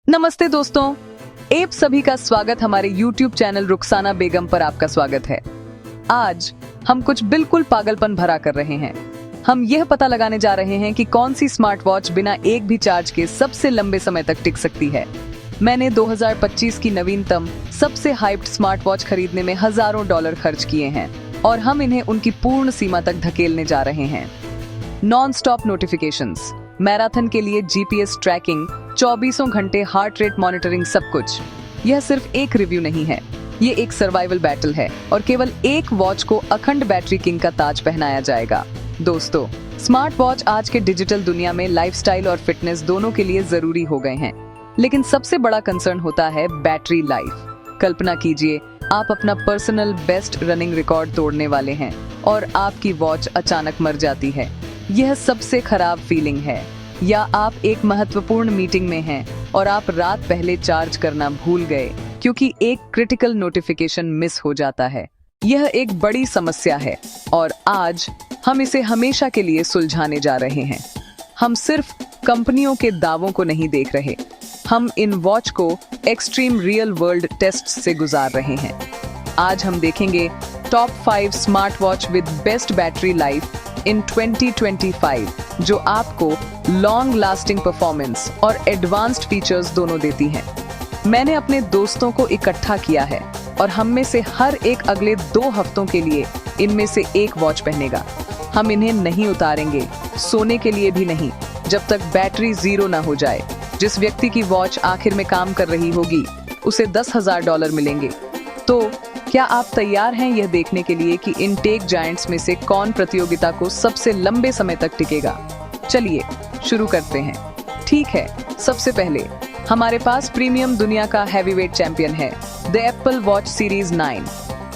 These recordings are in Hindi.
नमस्ते दोस्तों, आप सभी का स्वागत हमारे YouTube चैनल रुखसाना बेगम पर आपका स्वागत है। आज हम कुछ बिल्कुल पागलपन भरा कर रहे हैं। हम यह पता लगाने जा रहे हैं कि कौन सी स्मार्ट वॉच बिना एक भी चार्ज के सबसे लंबे समय तक टिक सकती है। मैंने 2025 की नवीनतम सबसे हाइप्ड स्मार्ट वॉच खरीदने में हजारों डॉलर खर्च किए हैं और हम इन्हें उनकी पूर्ण सीमा तक धकेलने जा रहे हैं। नॉन स्टॉप नोटिफिकेशंस, मैराथन के लिए जीपीएस ट्रैकिंग, 24 घंटे हार्ट रेट मॉनिटरिंग, सब कुछ। यह सिर्फ एक रिव्यू नहीं है, ये एक सर्वाइवल बैटल है और केवल एक वॉच को अखंड बैटरी किंग का ताज पहनाया जाएगा। दोस्तों, स्मार्ट वॉच आज के डिजिटल दुनिया में लाइफस्टाइल और फिटनेस दोनों के लिए जरूरी हो गए हैं, लेकिन सबसे बड़ा कंसर्न होता है बैटरी लाइफ। कल्पना कीजिए, आप अपना पर्सनल बेस्ट रनिंग रिकॉर्ड तोड़ने वाले हैं और आपकी वॉच अचानक मर जाती है। यह सबसे खराब फीलिंग है। या आप एक महत्वपूर्ण मीटिंग में हैं और आप रात पहले चार्ज करना भूल गए क्योंकि एक क्रिटिकल नोटिफिकेशन मिस हो जाता है। यह एक बड़ी समस्या है और आज हम इसे हमेशा के लिए सुलझाने जा रहे हैं। हम सिर्फ कंपनियों के दावों को नहीं देख रहे, हम इन वॉच को एक्सट्रीम रियल वर्ल्ड टेस्ट से गुजार रहे हैं। आज हम देखेंगे top 5 smart watch with best battery life in 2025, जो आपको लॉन्ग लास्टिंग परफॉर्मेंस और एडवांस्ड फीचर्स दोनों देती हैं। मैंने अपने दोस्तों को इकट्ठा किया है और हम में से हर एक अगले 2 हफ्तों के लिए इनमें से एक वॉच पहनेगा। हम इन्हें नहीं उतारेंगे, सोने के लिए भी नहीं, जब तक बैटरी जीरो ना हो जाए। जिस व्यक्ति की वॉच आखिर में काम कर रही होगी, उसे $10,000 मिलेंगे। तो क्या आप तैयार हैं यह देखने के लिए कि इन टेक जायंट्स में से कौन प्रतियोगिता को सबसे लंबे समय तक टिकेगा? चलिए शुरू करते हैं। ठीक है, सबसे पहले हमारे पास प्रीमियम दुनिया का हैवीवेट चैंपियन है, द एप्पल वॉच सीरीज 9।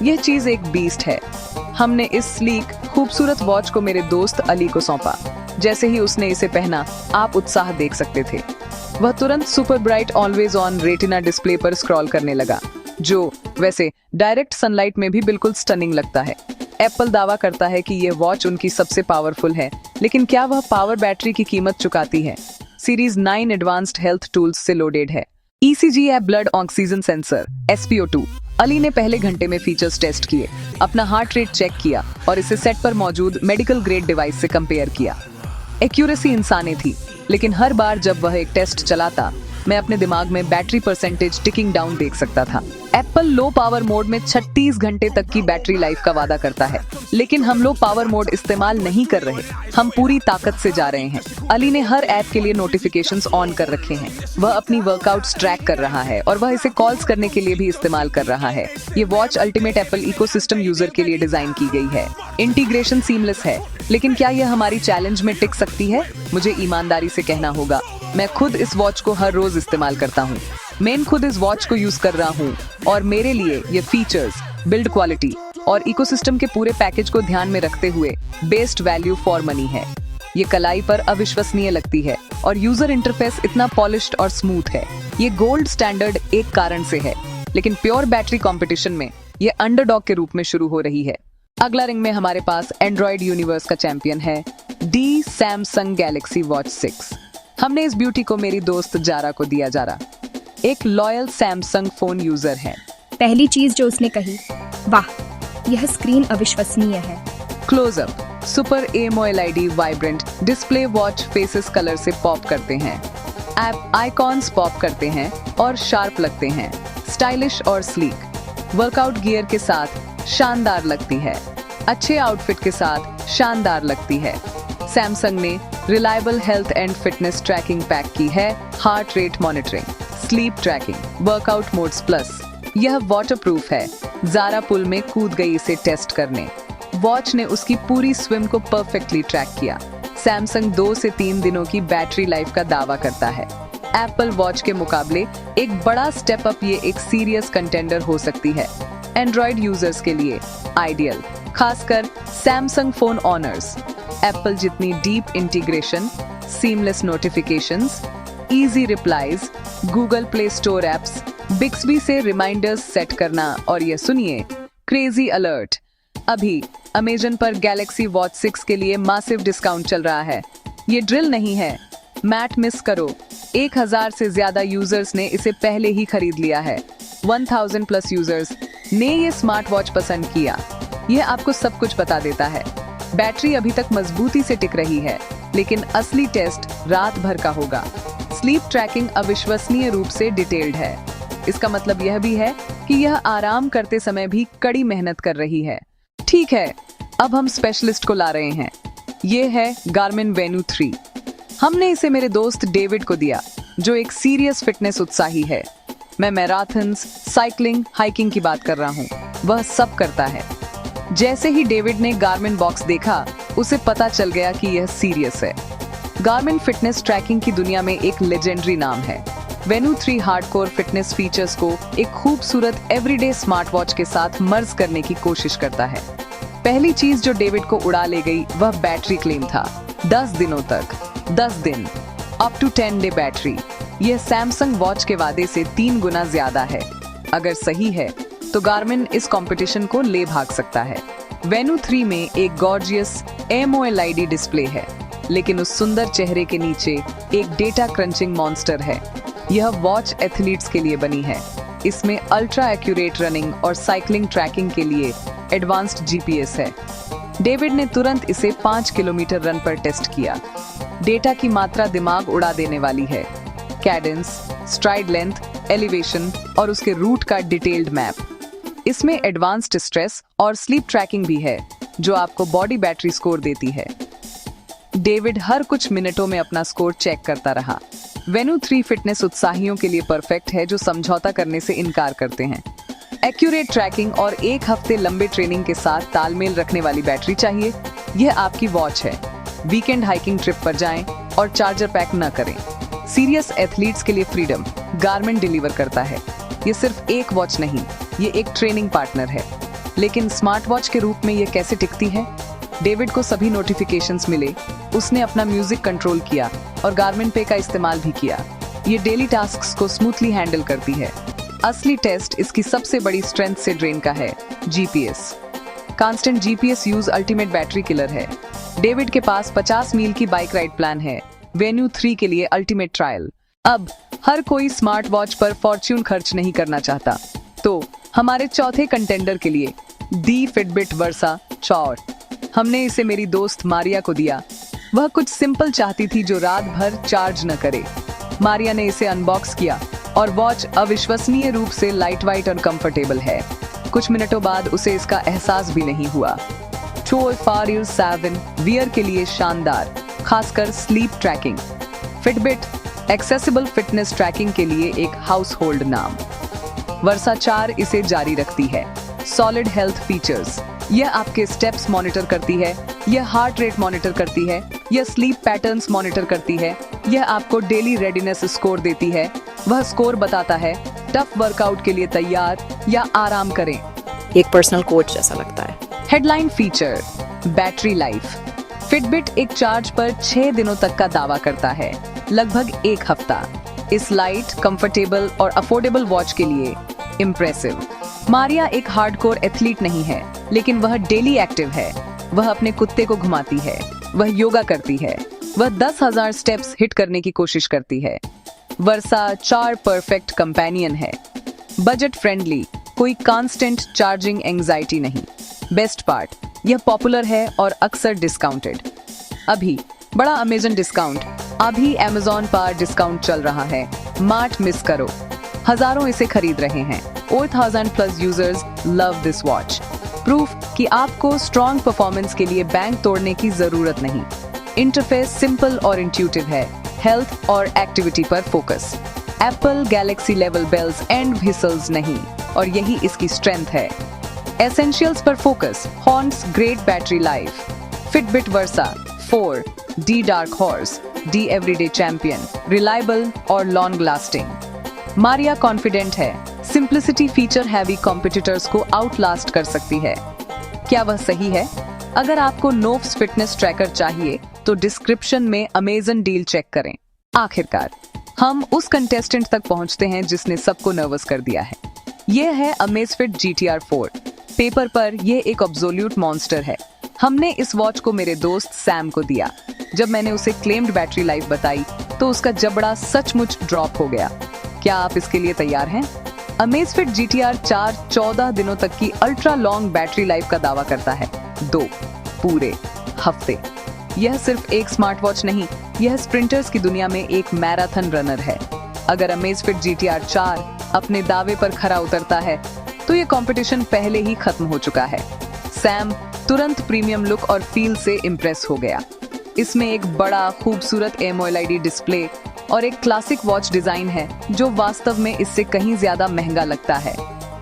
यह चीज एक बीस्ट है। हमने इस स्लीक खूबसूरत वॉच को मेरे दोस्त अली को सौंपा। जैसे ही उसने इसे पहना, आप उत्साह देख सकते थे। वह तुरंत super bright always on retina display पर स्क्रॉल करने लगा, जो वैसे डायरेक्ट सनलाइट में भी बिल्कुल स्टनिंग लगता है। एप्पल दावा करता है कि यह वॉच उनकी सबसे पावरफुल है, लेकिन क्या वह पावर बैटरी की कीमत चुकाती है? सीरीज 9 एडवांस्ड हेल्थ टूल्स से लोडेड है। ECG app, blood oxygen sensor, SpO2। Ali ने पहले घंटे में फीचर्स टेस्ट किए, अपना हार्ट रेट चेक किया और इसे सेट पर मौजूद मेडिकल ग्रेड डिवाइस से कंपेयर किया। एक्यूरेसी इंसानी थी, लेकिन हर बार जब वह एक टेस्ट चलाता, मैं अपने दिमाग में बैटरी परसेंटेज टिकिंग डाउन देख सकता था। एप्पल लो पावर मोड में 36 घंटे तक की बैटरी लाइफ का वादा करता है, लेकिन हम लो पावर मोड इस्तेमाल नहीं कर रहे, हम पूरी ताकत से जा रहे हैं। अली ने हर ऐप के लिए नोटिफिकेशंस ऑन कर रखे हैं। वह अपनी वर्कआउट्स ट्रैक कर रहा है और वह इसे कॉल्स करने के लिए भी इस्तेमाल कर रहा है। ये watch ultimate Apple ecosystem user के लिए डिजाइन की गई है। इंटीग्रेशन सीमलेस है, लेकिन क्या यह हमारी चैलेंज में टिक सकती है? मुझे ईमानदारी से कहना होगा, मैं खुद इस वॉच को हर रोज इस्तेमाल करता हूँ। मैं खुद इस वॉच को यूज कर रहा हूँ और मेरे लिए ये फीचर्स, बिल्ड क्वालिटी और इकोसिस्टम के पूरे पैकेज को ध्यान में रखते हुए बेस्ट वैल्यू फॉर मनी है। ये कलाई पर अविश्वसनीय लगती है और यूजर इंटरफेस इतना पॉलिश्ड और स्मूथ है। ये गोल्ड स्टैंडर्ड एक कारण से है, लेकिन प्योर बैटरी कंपटीशन में ये अंडरडॉग के रूप में शुरू हो रही है। अगला रिंग में हमारे पास एंड्रॉइड यूनिवर्स का चैंपियन है, डी सैमसंग गैलेक्सी वॉच 6। हमने इस ब्यूटी को मेरी दोस्त जारा को दिया। जारा एक लॉयल सैमसंग फोन यूजर है। पहली चीज जो उसने कही, वाह, यह स्क्रीन अविश्वसनीय है। Close up, super AMOLED vibrant display, watch faces colour से पॉप करते हैं, ऐप आइकॉन्स पॉप करते हैं और शार्प लगते हैं। स्टाइलिश और स्लीक, वर्कआउट गियर के साथ शानदार लगती है, अच्छे आउटफिट के साथ शानदार लगती है। सैमसंग ने reliable health and fitness tracking pack की है, heart rate monitoring, sleep tracking, workout modes plus. यह वाटरप्रूफ है। जारा पुल में कूद गई इसे टेस्ट करने। वॉच ने उसकी पूरी स्विम को परफेक्टली ट्रैक किया। सैमसंग 2 से 3 दिनों की बैटरी लाइफ का दावा करता है। एप्पल वॉच के मुकाबले एक बड़ा स्टेप अप, ये एक सीरियस कंटेंडर हो सकती है। एंड्रॉइड यूजर्स के लिए आइडियल, खासकर सैमसंग फोन ऑनर्स। एप्पल जितनी deep integration, seamless notifications, easy replies, Google play store apps, Bixby से रिमाइंडर्स सेट करना और ये सुनिए, क्रेजी अलर्ट। अभी अमेजन पर गैलेक्सी वॉच 6 के लिए मासिव डिस्काउंट चल रहा है। ये ड्रिल नहीं है, मैट मिस करो, 1000 से ज्यादा यूजर्स ने इसे पहले ही खरीद लिया है। 1000 प्लस यूजर्स ने ये स्मार्ट वॉच पसंद किया। यह आपको सब कुछ बता देता है। बैटरी अभी तक मजबूती से टिक रही है, लेकिन असली टेस्ट रात भर का होगा। स्लीप ट्रैकिंग अविश्वसनीय रूप से डिटेल्ड है। इसका मतलब यह भी है कि यह आराम करते समय भी कड़ी मेहनत कर रही है। ठीक है, अब हम स्पेशलिस्ट को ला रहे हैं। ये है गार्मिन वेन्यू 3। हमने इसे मेरे दोस्त डेविड को दिया, जो एक सीरियस फिटनेस उत्साही है। मैं मैराथन्स, साइकिलिंग, हाइकिंग की बात कर रहा हूँ। वह सब करता है। जैसे ही डेविड ने गार्मिन बॉक्स देखा, उसे पता चल गया कि यह सीरियस है। गार्मिन फिटनेस ट्रैकिंग की दुनिया में एक लेजेंडरी नाम है। वेन्यू 3 हार्डकोर फिटनेस फीचर्स को एक खूबसूरत एवरीडे स्मार्ट वॉच के साथ मर्ज करने की कोशिश करता है। पहली चीज जो डेविड को उड़ा ले गई वह बैटरी क्लेम था। 10 दिनों तक, 10 दिन, अप टू 10 डे बैटरी। यह सैमसंग वॉच के वादे से 3 गुना ज्यादा है। अगर सही है तो गार्मिन इस कंपटीशन को ले भाग सकता है। वेन्यू 3 में एक गॉर्जियस AMOLED डिस्प्ले है, लेकिन उस सुंदर चेहरे के नीचे एक डेटा क्रंचिंग मॉन्स्टर है। यह वॉच एथलीट्स के लिए बनी है। इसमें अल्ट्रा एक्यूरेट रनिंग और साइकिलिंग ट्रैकिंग के लिए एडवांस्ड GPS है। डेविड ने तुरंत इसे 5 किलोमीटर रन पर टेस्ट किया। डेटा की मात्रा दिमाग उड़ा देने वाली है। कैडेंस, स्ट्राइड लेंथ, एलिवेशन और उसके रूट का डिटेल्ड मैप। इसमें एडवांस्ड स्ट्रेस और स्लीप ट्रैकिंग भी है, जो आपको बॉडी बैटरी स्कोर देती है। डेविड हर कुछ मिनटों में अपना स्कोर चेक करता रहा। वेन्यू 3 फिटनेस उत्साहियों के लिए परफेक्ट है, जो समझौता करने से इनकार करते हैं। एक्यूरेट ट्रैकिंग और 1 हफ्ते लंबे ट्रेनिंग के साथ तालमेल रखने वाली बैटरी चाहिए। यह आपकी वॉच है। वीकेंड हाइकिंग ट्रिप पर जाएं और चार्जर पैक न करें। सीरियस एथलीट्स के लिए फ्रीडम गार्मिन डिलीवर करता है। ये सिर्फ एक वॉच नहीं, ये एक ट्रेनिंग पार्टनर है। लेकिन स्मार्ट वॉच के रूप में ये कैसे टिकती है? डेविड को सभी नोटिफिकेशंस मिले, उसने अपना म्यूजिक कंट्रोल किया और गार्मिन पे का इस्तेमाल भी किया। ये डेली टास्क्स को स्मूथली हैंडल करती है। असली टेस्ट इसकी सबसे बड़ी स्ट्रेंथ से ड्रेन का है, GPS। Constant GPS use ultimate battery killer है। डेविड के पास 50 मील की बाइक राइड प्लान है। वेन्यू 3 के लिए अल्टीमेट ट्रायल। अब हर कोई स्मार्ट वॉच पर फॉर्च्यून खर्च नहीं करना चाहता, तो हमारे चौथे कंटेंडर के लिए दी फिटबिट वर्सा 4। हमने इसे मेरी दोस्त मारिया को दिया। वह कुछ सिंपल चाहती थी जो रात भर चार्ज न करे। मारिया ने इसे अनबॉक्स किया और वॉच अविश्वसनीय रूप से लाइट वाइट और कंफर्टेबल है। कुछ मिनटों बाद उसे इसका एहसास भी नहीं हुआ। Troy Fario 7 वियर के लिए शानदार, खासकर sleep tracking. Fitbit accessible fitness tracking के लिए एक हाउस होल्ड नाम। वर्सा 4 इसे जारी रखती है। सॉलिड हेल्थ फीचर्स, यह आपके स्टेप्स मॉनिटर करती है, यह हार्ट रेट मॉनिटर करती है, यह स्लीप पैटर्न्स मॉनिटर करती है, यह आपको डेली रेडीनेस स्कोर देती है। वह स्कोर बताता है टफ वर्कआउट के लिए तैयार या आराम करें। एक पर्सनल कोच जैसा लगता है। Headline feature, battery life. Fitbit एक चार्ज पर 6 दिनों तक का दावा करता है, लगभग 1 हफ्ता। इस लाइट, कंफर्टेबल और अफोर्डेबल वॉच के लिए इम्प्रेसिव। मारिया एक हार्डकोर एथलीट नहीं है, लेकिन वह डेली एक्टिव है। वह अपने कुत्ते को घुमाती है, वह योगा करती है, वह 10,000 स्टेप्स हिट करने की कोशिश करती है। वर्सा 4 परफेक्ट कंपेनियन है। बजट फ्रेंडली, कोई कांस्टेंट चार्जिंग एंजाइटी नहीं। बेस्ट पार्ट, यह पॉपुलर है और अक्सर डिस्काउंटेड। अभी बड़ा अमेजन डिस्काउंट, अभी अमेजोन पर डिस्काउंट चल रहा है। मार्ट मिस करो। हजारों इसे खरीद रहे हैं। 4000 plus users love this watch. Proof कि आपको स्ट्रॉन्ग परफॉर्मेंस के लिए बैंक तोड़ने की जरूरत नहीं। इंटरफेस सिंपल और इंट्यूटिव है। हेल्थ और एक्टिविटी पर focus. Apple Galaxy level bells and whistles नहीं, और यही इसकी स्ट्रेंथ है। एसेंशियल्स पर focus, horns, great battery life. Fitbit Versa 4 the dark horse, the everyday champion, reliable और लॉन्ग लास्टिंग। मारिया कॉन्फिडेंट है, सिंप्लिसिटी फीचर हैवी कॉम्पिटिटर्स को आउटलास्ट कर सकती है। क्या वह सही है? अगर आपको नोव्स फिटनेस ट्रैकर चाहिए तो डिस्क्रिप्शन में अमेजन डील चेक करें। आखिरकार हम उस कंटेस्टेंट तक पहुंचते हैं जिसने सबको नर्वस कर दिया है। यह है अमेजफिट GTR 4। पेपर पर यह एक एब्सोल्यूट मॉन्स्टर है। हमने इस वॉच को मेरे दोस्त सैम को दिया। जब मैंने उसे क्लेम्ड बैटरी लाइफ बताई तो उसका जबड़ा सचमुच ड्रॉप हो गया। क्या आप इसके लिए तैयार हैं? अमेज़फिट GTR 4 14 दिनों तक की अल्ट्रा लॉन्ग बैटरी लाइफ का दावा करता है। 2 पूरे हफ्ते। यह सिर्फ एक स्मार्ट वॉच नहीं, यह स्प्रिंटर्स की दुनिया में एक मैराथन रनर है। अगर अमेज़फिट GTR 4 अपने दावे पर खरा उतरता है तो ये कंपटीशन पहले ही खत्म हो चुका है। सैम तुरंत प्रीमियम लुक और फील से इम्प्रेस हो गया। इसमें एक बड़ा खूबसूरत AMOLED डिस्प्ले और एक क्लासिक वॉच डिजाइन है जो वास्तव में इससे कहीं ज्यादा महंगा लगता है।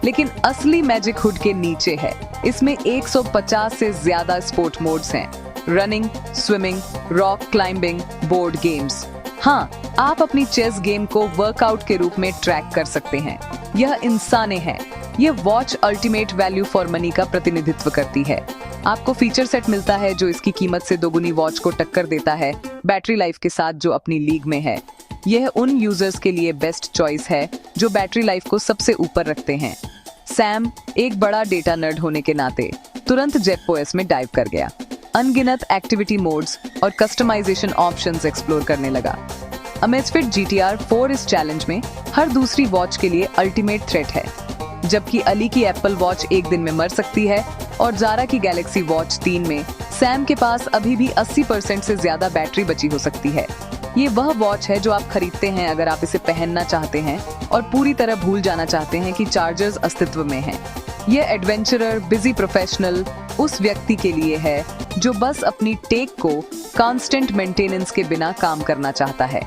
लेकिन असली मैजिक हुड के नीचे है। इसमें 150 से ज्यादा स्पोर्ट मोड्स हैं। Running, swimming, rock climbing, board games. हाँ, आप अपनी चेस गेम को वर्कआउट के रूप में ट्रैक कर सकते हैं। यह इंसाने है। यह watch ultimate value for money का प्रतिनिधित्व करती है। आपको फीचर सेट मिलता है जो इसकी कीमत से दोगुनी वॉच को टक्कर देता है, बैटरी लाइफ के साथ जो अपनी लीग में है। यह उन यूजर्स के लिए बेस्ट चॉइस है जो बैटरी लाइफ को सबसे ऊपर रखते हैं। सैम एक बड़ा डेटा नर्ड होने के नाते तुरंत जेपओएस में डाइव कर गया। अनगिनत एक्टिविटी मोड्स और कस्टमाइजेशन ऑप्शंस एक्सप्लोर करने लगा। अमेज़फिट GTR 4 इस चैलेंज में हर दूसरी वॉच के लिए अल्टीमेट थ्रेट है। जबकि अली की एप्पल वॉच एक दिन में मर सकती है और ज़ारा की गैलेक्सी वॉच 3 में, सैम के पास अभी भी 80% से ज्यादा बैटरी बची हो सकती है। ये वह वॉच है जो आप खरीदते हैं अगर आप इसे पहनना चाहते हैं और पूरी तरह भूल जाना चाहते हैं कि चार्जर्स अस्तित्व में हैं। ये एडवेंचरर, बिजी प्रोफेशनल उस व्यक्ति के लिए है जो बस अपनी टेक को कांस्टेंट मेंटेनेंस के बिना काम करना चाहता है।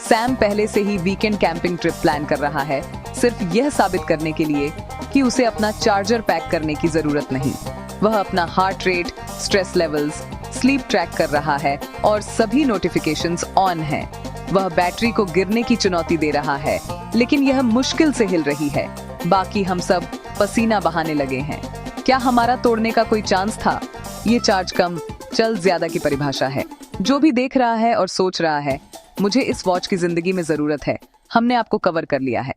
सैम पहले से ही वीकेंड कैंपिंग ट्रिप प्लान कर रहा है, सिर्फ यह साबित करने के लिए कि उसे अपना चार्जर पैक करने की जरूरत नहीं। वह अपना heart rate, stress levels, sleep track कर रहा है और सभी नोटिफिकेशंस ऑन हैं। वह बैटरी को गिरने की चुनौती दे रहा है, लेकिन यह मुश्किल से हिल रही है। बाकी हम सब पसीना बहाने लगे हैं। क्या हमारा तोड़ने का कोई चांस था? ये चार्ज कम, चल ज्यादा की परिभाषा है। जो भी देख रहा है और सोच रहा है मुझे इस वॉच की जिंदगी में जरूरत है, हमने आपको कवर कर लिया है।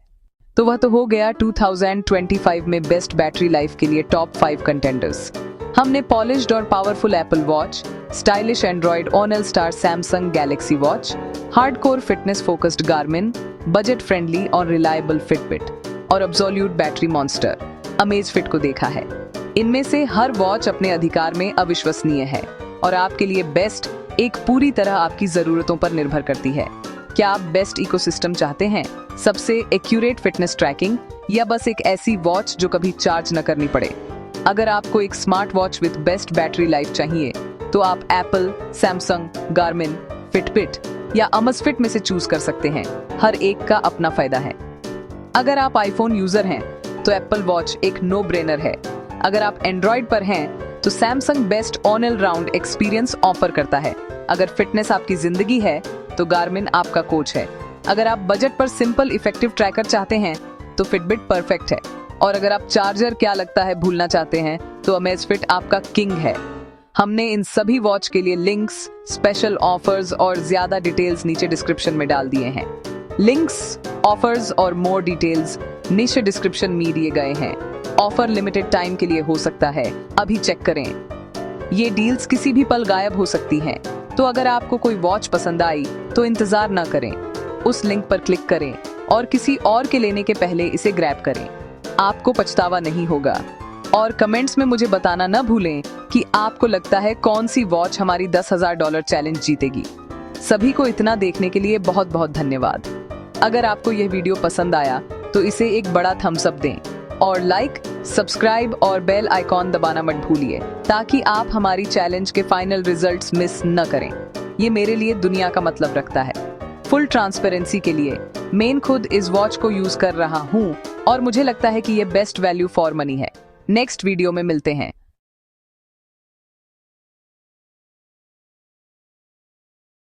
तो वह तो हो गया 2025 में बेस्ट बैटरी लाइफ के लिए टॉप 5 कंटेंडर्स। हमने पॉलिश्ड और powerful Apple watch, stylish Android all star Samsung Galaxy watch, hardcore fitness focused Garmin, budget friendly और रिलायबल फिटबिट और एब्सोल्यूट बैटरी मॉन्स्टर अमेज़फिट को देखा है। इनमें से हर वॉच अपने अधिकार में अविश्वसनीय है और आपके लिए बेस्ट एक पूरी तरह आपकी जरूरतों पर निर्भर करती है। क्या आप बेस्ट इकोसिस्टम चाहते हैं, सबसे एक्यूरेट फिटनेस ट्रैकिंग, या बस एक ऐसी वॉच जो कभी चार्ज न करनी पड़े? अगर आपको एक smart watch with best battery life चाहिए तो आप एप्पल, सैमसंग, गार्मिन, फिटबिट या अमेज़फिट में से चूज कर सकते हैं। हर एक का अपना फायदा है। अगर आप आईफोन यूजर हैं तो एप्पल वॉच एक नो ब्रेनर है। अगर आप एंड्रॉइड पर हैं तो Samsung best all round experience offer करता है। अगर फिटनेस आपकी जिंदगी है तो गार्मिन आपका कोच है। अगर आप बजट पर सिंपल इफेक्टिव ट्रैकर चाहते हैं तो फिटबिट परफेक्ट है। और अगर आप चार्जर क्या लगता है भूलना चाहते हैं तो अमेज़फिट आपका किंग है। हमने इन सभी वॉच के लिए लिंक्स, स्पेशल ऑफर्स और ज्यादा डिटेल्स नीचे डिस्क्रिप्शन में डाल दिए हैं। लिंक्स, ऑफर्स और मोर डिटेल्स नीचे डिस्क्रिप्शन में दिए गए हैं। ऑफर लिमिटेड टाइम के लिए हो सकता है, अभी चेक करें। ये डील्स किसी भी पल गायब हो सकती हैं, तो अगर आपको कोई वॉच पसंद आई तो इंतजार ना करें, उस लिंक पर क्लिक करें और किसी और के लेने के पहले इसे ग्रैब करें। आपको पछतावा नहीं होगा। और कमेंट्स में मुझे बताना न भूलें कि आपको लगता है कौन सी वॉच हमारी $10,000 चैलेंज जीतेगी। सभी को इतना देखने के लिए बहुत बहुत धन्यवाद। अगर आपको यह वीडियो पसंद आया तो इसे एक बड़ा थम्स अप दें और लाइक, सब्सक्राइब और बेल आइकॉन दबाना मत भूलिए ताकि आप हमारी चैलेंज के फाइनल रिजल्ट्स मिस न करें। ये मेरे लिए दुनिया का मतलब रखता है। फुल ट्रांसपेरेंसी के लिए मैं खुद इस वॉच को यूज कर रहा हूँ और मुझे लगता है कि ये बेस्ट वैल्यू फॉर मनी है। नेक्स्ट वीडियो में मिलते हैं।